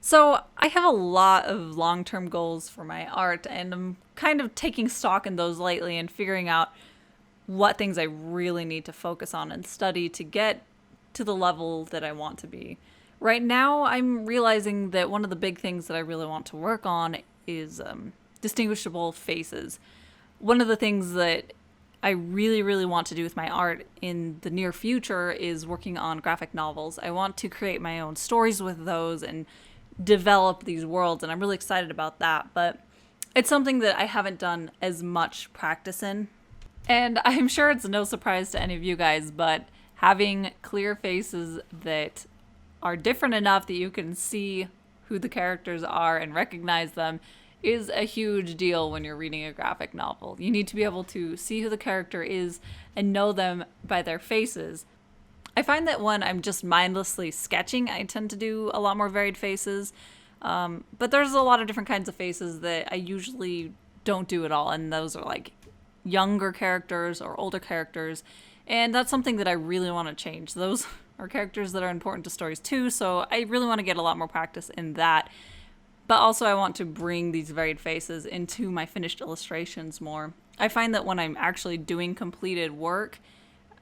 So I have a lot of long-term goals for my art, and I'm kind of taking stock in those lately and figuring out what things I really need to focus on and study to get to the level that I want to be. Right now, I'm realizing that one of the big things that I really want to work on is distinguishable faces. One of the things that I really, really want to do with my art in the near future is working on graphic novels. I want to create my own stories with those and develop these worlds, and I'm really excited about that. But it's something that I haven't done as much practice in. And I'm sure it's no surprise to any of you guys, but having clear faces that are different enough that you can see who the characters are and recognize them is a huge deal when you're reading a graphic novel. You need to be able to see who the character is and know them by their faces. I find that when I'm just mindlessly sketching, I tend to do a lot more varied faces. But there's a lot of different kinds of faces that I usually don't do at all, and those are like younger characters or older characters. And that's something that I really want to change. Those are characters that are important to stories too, so I really want to get a lot more practice in that. But also, I want to bring these varied faces into my finished illustrations more. I find that when I'm actually doing completed work,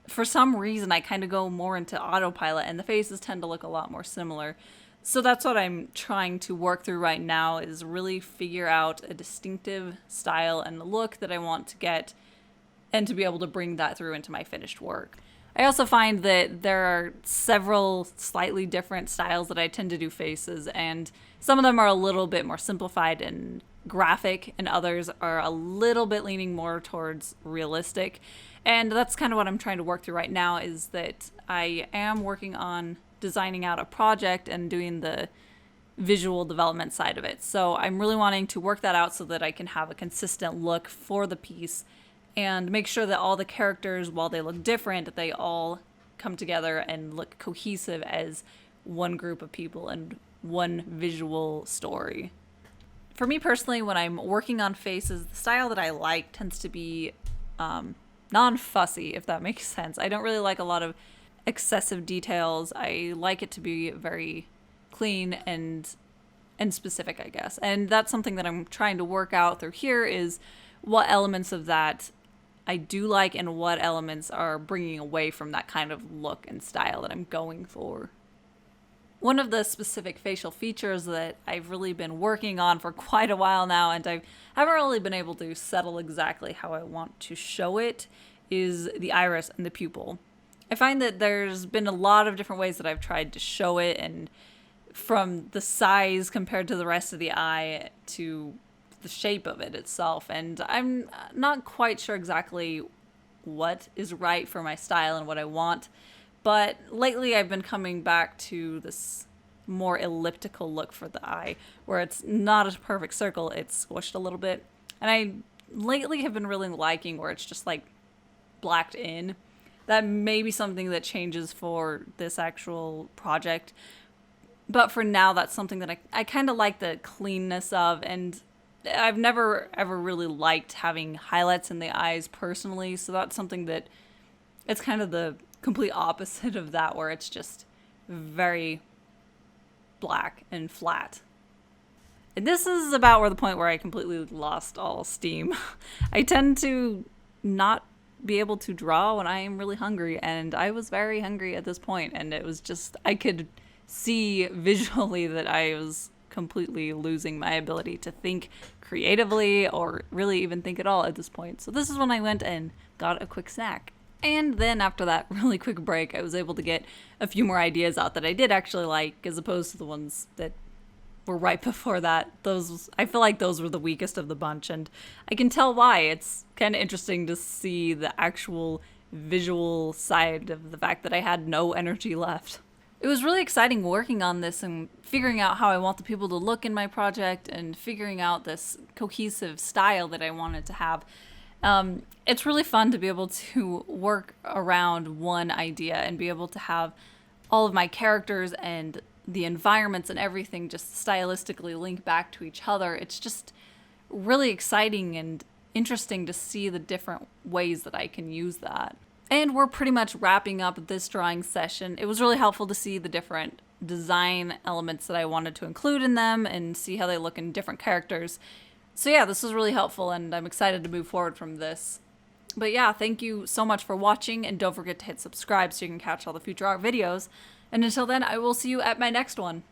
for some reason, I kind of go more into autopilot, and the faces tend to look a lot more similar. So that's what I'm trying to work through right now, is really figure out a distinctive style and look that I want to get and to be able to bring that through into my finished work. I also find that there are several slightly different styles that I tend to do faces, and some of them are a little bit more simplified and graphic, and others are a little bit leaning more towards realistic. And that's kind of what I'm trying to work through right now, is that I am working on designing out a project and doing the visual development side of it. So I'm really wanting to work that out so that I can have a consistent look for the piece and make sure that all the characters, while they look different, they all come together and look cohesive as one group of people and one visual story. For me personally, when I'm working on faces, the style that I like tends to be non-fussy, if that makes sense. I don't really like a lot of excessive details. I like it to be very clean and specific, I guess. And that's something that I'm trying to work out through here, is what elements of that I do like and what elements are bringing away from that kind of look and style that I'm going for. One of the specific facial features that I've really been working on for quite a while now, and I haven't really been able to settle exactly how I want to show it, is the iris and the pupil. I find that there's been a lot of different ways that I've tried to show it, and from the size compared to the rest of the eye to the shape of it itself, and I'm not quite sure exactly what is right for my style and what I want. But lately I've been coming back to this more elliptical look for the eye, where it's not a perfect circle, it's squished a little bit. And I lately have been really liking where it's just like blacked in. That may be something that changes for this actual project. But for now, that's something that I kind of like the cleanness of, and I've never ever really liked having highlights in the eyes personally, so that's something that it's kind of the complete opposite of that, where it's just very black and flat. And this is about where the point where I completely lost all steam. I tend to not be able to draw when I am really hungry, and I was very hungry at this point, and it was just, I could see visually that I was completely losing my ability to think creatively or really even think at all at this point. So this is when I went and got a quick snack. And then after that really quick break, I was able to get a few more ideas out that I did actually like, as opposed to the ones that were right before that. Those, I feel like those were the weakest of the bunch, and I can tell why. It's kind of interesting to see the actual visual side of the fact that I had no energy left. It was really exciting working on this and figuring out how I want the people to look in my project and figuring out this cohesive style that I wanted to have. It's really fun to be able to work around one idea and be able to have all of my characters and the environments and everything just stylistically link back to each other. It's just really exciting and interesting to see the different ways that I can use that. And we're pretty much wrapping up this drawing session. It was really helpful to see the different design elements that I wanted to include in them and see how they look in different characters. So yeah, this was really helpful and I'm excited to move forward from this. But yeah, thank you so much for watching, and don't forget to hit subscribe so you can catch all the future art videos. And until then, I will see you at my next one.